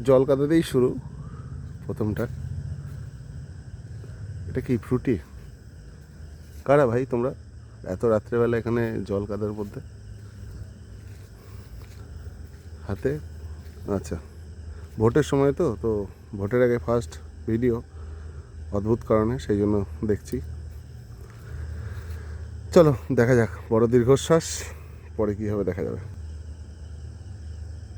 জল কাদাতেই শুরু প্রথমটা। এটা কি ফ্রুটি? কারা ভাই তোমরা এত রাত্রেবেলা এখানে জল কাদার মধ্যে হাতে? আচ্ছা, ভোটের সময় তো তো ভোটের আগে ফার্স্ট ভিডিও, অদ্ভুত কারণে সেই জন্য দেখছি। চলো দেখা যাক, বড় দীর্ঘশ্বাস, পরে কী হবে দেখা যাবে।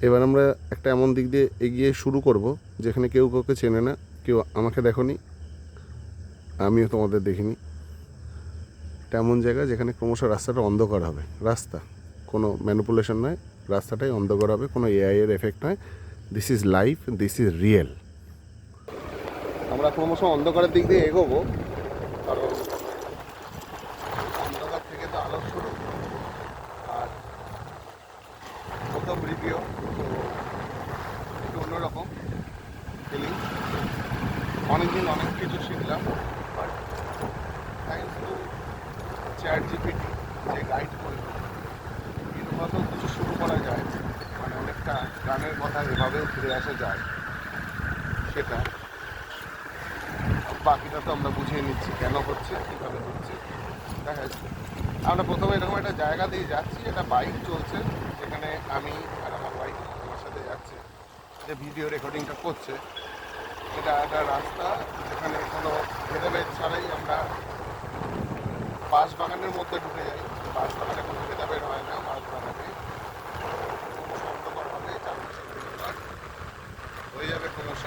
এবার আমরা একটা এমন দিক দিয়ে এগিয়ে শুরু করব যেখানে কেউ কাউকে চেনে না, কেউ আমাকে দেখোনি, আমিও তোমাদের দেখিনি। এটা এমন জায়গা যেখানে ক্রমশ রাস্তাটা অন্ধকার হবে। রাস্তা কোনো ম্যানিপুলেশন নয়, রাস্তাটাই অন্ধকার হবে, কোনো এআই এর এফেক্ট নয়। This is life, this is real. আমরা ক্রমশ অন্ধকারের দিক দিয়ে এগোবো, কারণ অন্ধকার থেকে তো আলো শুরু। আর প্রথম রিভিউ তো একটু অন্যরকম ফিলিং। অনেকদিন অনেক কিছু শিখলাম, but thanks to chat GPT যে গাইড করলো, এরকম কিছু শুরু করা যায়, মানে অনেকটা গানের কথা এভাবেও ফিরে আসা যায়, সেটা বাকিটা তো আমরা বুঝিয়ে নিচ্ছি কেন হচ্ছে, কীভাবে হচ্ছে, দেখা যাচ্ছে। আমরা প্রথমে এরকম একটা জায়গা দিয়ে যাচ্ছি, একটা বাইক চলছে, যেখানে আমি আর আমার বাইক আমার সাথে যাচ্ছে, যে ভিডিও রেকর্ডিংটা করছে। এটা একটা রাস্তা যেখানে কোনো ভেদাভেদ ছাড়াই আমরা বাঁশ বাগানের মধ্যে ঢুকে যাই। বাঁশ বাগানে কোনো ভেদাভেদ হয় না, বাঁশ বাগানে অন্ধকার হবে, চারপাশে অন্ধকার হয়ে যাবে ক্রমশ।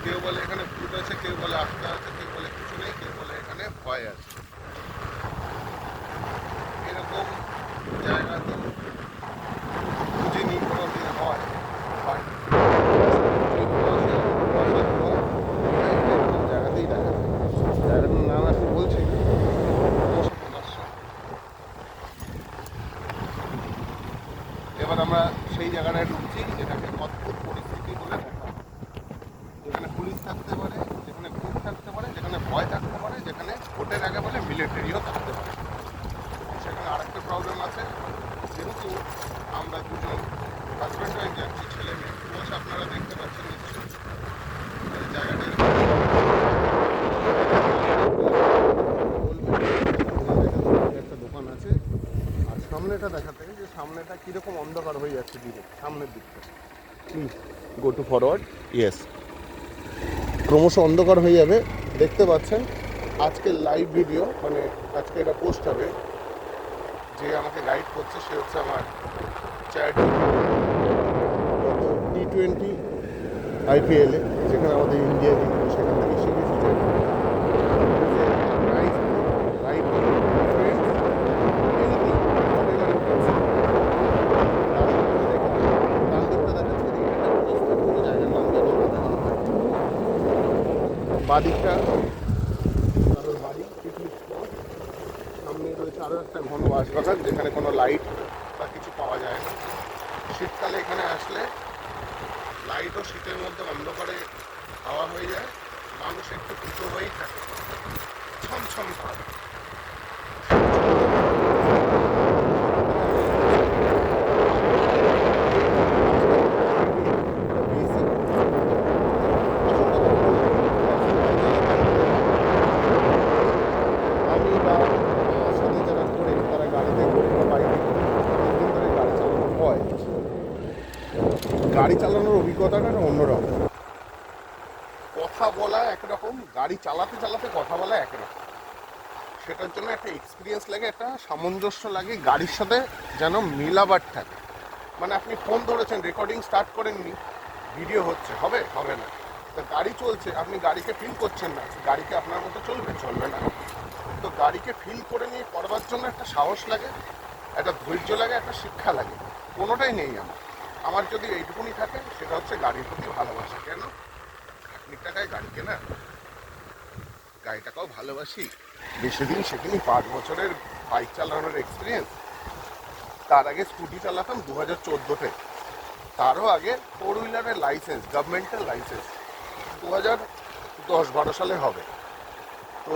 কেউ বলে এখানে ভূত আছে, কেউ বলে আত্মা আছে, কেউ বলে কিছু নেই, কেউ বলে এখানে ভয় আছে। এরকম জায়গা তো বুঝিনি কোনো দিন হয়, বাট এরকম জায়গাতেই দেখা যায়। জায়গাটার নাম আমি বলছি না, এবার আমরা সেই জায়গাটায় ঢুকছি যেটাকে অদ্ভুত পরিস্থিতি বলে দেখা, যেখানে পুলিশ থাকতে পারে, যেখানে ভূত থাকতে পারে, যেখানে ভয় থাকতে পারে, যেখানে ভোটের আগে বলে মিলিটারিও থাকতে পারে। সেখানে আরেকটা প্রবলেম আছে, যেহেতু আমরা দুজন হাজব্যান্ড ওয়াইফ যাচ্ছি, ছেলে মেয়ে, বলছে আপনারা দেখতে পাচ্ছেন নিশ্চয়ই জায়গাটা একটা দোকান আছে। আর সামনেটা দেখাতে, যে সামনেটা কীরকম অন্ধকার হয়ে যাচ্ছে দিকে, সামনের দিকটা please go to forward. Yes, ক্রমশ অন্ধকার হয়ে যাবে, দেখতে পাচ্ছেন। আজকের লাইভ ভিডিও, মানে আজকে এটা পোস্ট হবে, যে আমাকে গাইড করছে সে হচ্ছে আমার চ্যাট T20 IPL-এ, যেখানে আমাদের ইন্ডিয়া জিতল, সেখান থেকে শিখেছি যে বাদিকটা কারোর বাড়ি, পিকনিক স্পট, সামনে রয়েছে আরও একটা ঘন বাঁশবাগান যেখানে কোনো লাইট বা কিছু পাওয়া যায় না। শীতকালে এখানে আসলে লাইট ও শীতের মধ্যে অন্ধকারে হাওয়া হয়ে যায়, মানুষ একটু ভীত হয়েই থাকে, ছমছম ভাব। আমি বা আমার সাথে যারা করে, তারা গাড়িতে করে বা বাইকে করে অনেকদিন ধরে গাড়ি চালানো হয়, গাড়ি চালানোর অভিজ্ঞতাটা অন্যরকম। কথা বলা একরকম, গাড়ি চালাতে চালাতে কথা বলা একরকম। সেটার জন্য একটা এক্সপিরিয়েন্স লাগে, একটা সামঞ্জস্য লাগে, গাড়ির সাথে যেন মিলাবার থাকে। মানে আপনি ফোন ধরেছেন, রেকর্ডিং স্টার্ট করেননি, ভিডিও হচ্ছে, হবে হবে না। তো গাড়ি চলছে, আপনি গাড়িকে ফিল করছেন না, গাড়িকে আপনার মতো চলবে চলবে না। তো গাড়িকে ফিল করে নিয়ে করবার জন্য একটা সাহস লাগে, একটা ধৈর্য লাগে, একটা শিক্ষা লাগে। কোনোটাই নেই আমার। আমার যদি এইটুকুনি থাকে, সেটা হচ্ছে গাড়ির প্রতি ভালোবাসা। কেন? 1 টাকায় গাড়ি কেনা, গাড়িটাকেও ভালোবাসি। বেশি দিন সেখানে 5 বছরের বাইক চালানোর এক্সপিরিয়েন্স। তার আগে স্কুটি চালাতাম 2014-তে, তারও আগে 4 হুইলারের লাইসেন্স, গভর্নমেন্টের লাইসেন্স 2010-12 সালে হবে। তো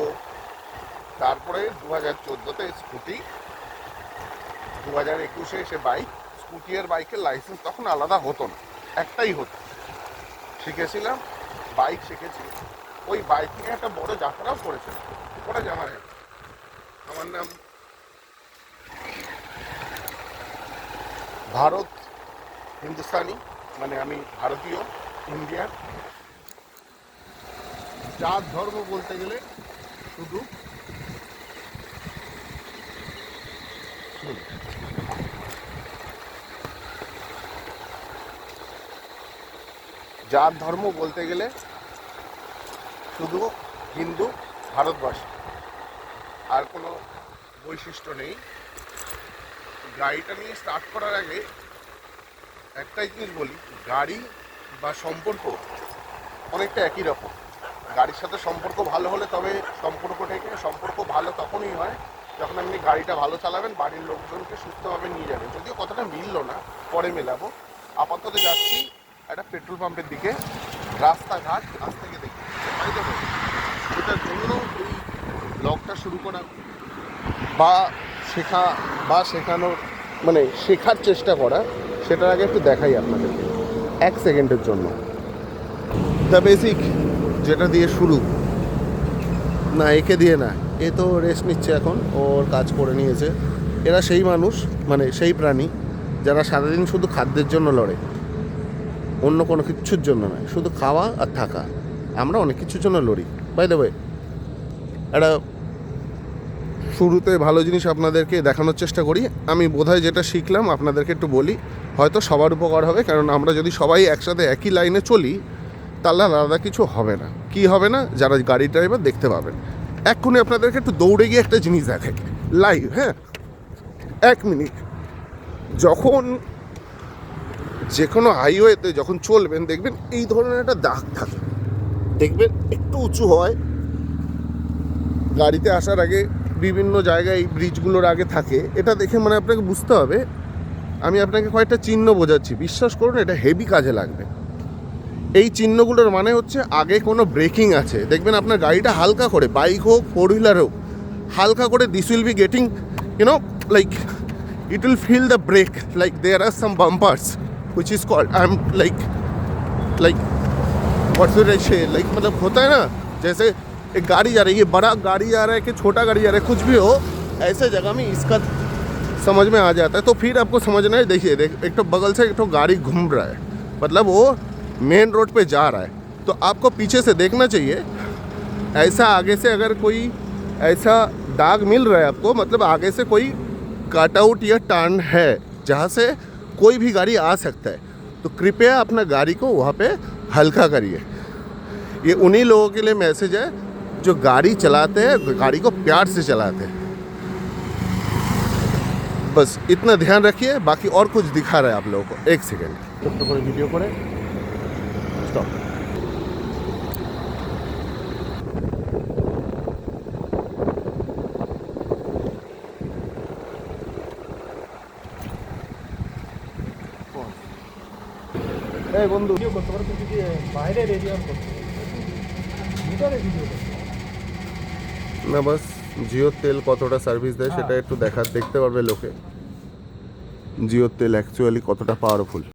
তারপরে 2014-তে স্কুটি, 2021-এ এসে বাইক। স্কুটি আর বাইকের লাইসেন্স তখন আলাদা হতো না, একটাই হতো। শিখেছিলাম, বাইক শিখেছি, ওই বাইক নিয়ে একটা বড় যাত্রাও করেছিলাম, ওটা জানা যায়। আমার নাম ভারত হিন্দুস্তানি, মানে আমি ভারতীয়, ইন্ডিয়ান। জাত ধর্ম বলতে গেলে শুধু জাত ধর্ম বলতে গেলে শুধু হিন্দু, ভারতবাসী, আর কোনো বৈশিষ্ট্য নেই। গাড়িটা নিয়ে স্টার্ট করার আগে একটাই জিনিস বলি, গাড়ি বা সম্পর্ক অনেকটা একই রকম। গাড়ির সাথে সম্পর্ক ভালো হলে তবে সম্পর্ক ভালো তখনই হয় যখন আপনি গাড়িটা ভালো চালাবেন, বাড়ির লোকজনকে সুস্থভাবে নিয়ে যাবেন। যদিও কথাটা মিললো না, পরে মেলাবো। আপাতত যাচ্ছি একটা পেট্রোল পাম্পের দিকে, রাস্তাঘাট আজ থেকে দেখি। এটার জন্য এই ব্লগটা শুরু করা বা শেখানোর মানে শেখার চেষ্টা করা, সেটার আগে একটু দেখাই আপনাদেরকে 1 সেকেন্ডের জন্য। দ্য বেসিক যেটা দিয়ে শুরু, না একে দিয়ে না, এ তো রেস্ট নিচ্ছে এখন, ওর কাজ করে নিয়েছে। এরা সেই মানুষ, মানে সেই প্রাণী যারা সারাদিন শুধু খাদ্যের জন্য লড়ে, অন্য কোনো কিছুর জন্য নয়, শুধু খাওয়া আর থাকা। আমরা অনেক কিছুর জন্য লড়ি। বাই দ্য ওয়ে, একটা শুরুতে ভালো জিনিস আপনাদেরকে দেখানোর চেষ্টা করি। আমি বোধহয় যেটা শিখলাম আপনাদেরকে একটু বলি, হয়তো সবার উপকার হবে। কারণ আমরা যদি সবাই একসাথে একই লাইনে চলি তাহলে আলাদা কিছু হবে না। কি হবে না? যারা গাড়ি ড্রাইভার দেখতে পাবেন। এক্ষুনি আপনাদেরকে একটু দৌড়ে গিয়ে একটা জিনিস দেখাই লাইভ, হ্যাঁ 1 মিনিট। যখন যে কোনো হাইওয়েতে যখন চলবেন দেখবেন এই ধরনের একটা দাগ থাকে, দেখবেন একটু উঁচু হয়, গাড়িতে আসার আগে বিভিন্ন জায়গায় এই ব্রিজগুলোর আগে থাকে। এটা দেখে মানে আপনাকে বুঝতে হবে, আমি আপনাকে কয়েকটা চিহ্ন বোঝাচ্ছি, বিশ্বাস করুন এটা হেভি কাজে লাগবে। এই চিহ্নগুলোর মানে হচ্ছে আগে কোনো ব্রেকিং আছে। দেখবেন আপনার গাড়িটা হালকা করে, বাইক হোক 4 হুইলার হোক, হালকা করে this will be getting like it will feel the brake, like there are some bumpers which is called like what should I say, like मतलब होता है ना, जैसे एक गाड़ी जा रही है, बड़ा गाड़ी जा रहा है कि छोटा गाड़ी जा रहा है, कुछ भी हो ऐसे जगह में इसका समझ में आ जाता है। तो फिर आपको समझना है, देखिए एक तो बगल से एक तो गाड़ी घूम रहा है, मतलब वो मेन रोड पे जा रहा है, तो आपको पीछे से देखना चाहिए। ऐसा आगे से अगर कोई ऐसा दाग मिल रहा है आपको, मतलब आगे से कोई कट आउट या टर्न है जहाँ से कोई भी गाड़ी आ सकता है, तो कृपया अपना गाड़ी को वहाँ पे हल्का करिए। ये उन्हीं लोगों के लिए मैसेज है जो गाड़ी चलाते हैं, गाड़ी को प्यार से चलाते हैं। बस इतना ध्यान रखिए, बाकी और कुछ दिखा रहा है आप लोगों को। 1 सेकेंड ছোট্ট করে ভিডিও করে স্টপ। এই বন্ধু ভিডিও করতে পারো, কিন্তু বাইরের এরিয়া করতে ভিতরে ভিডিও করতে না, বাস জিওর তেল কতটা সার্ভিস দেয় সেটা একটু দেখতে পারবে লোকে। জিওর তেল অ্যাকচুয়ালি কতটা পাওয়ারফুল।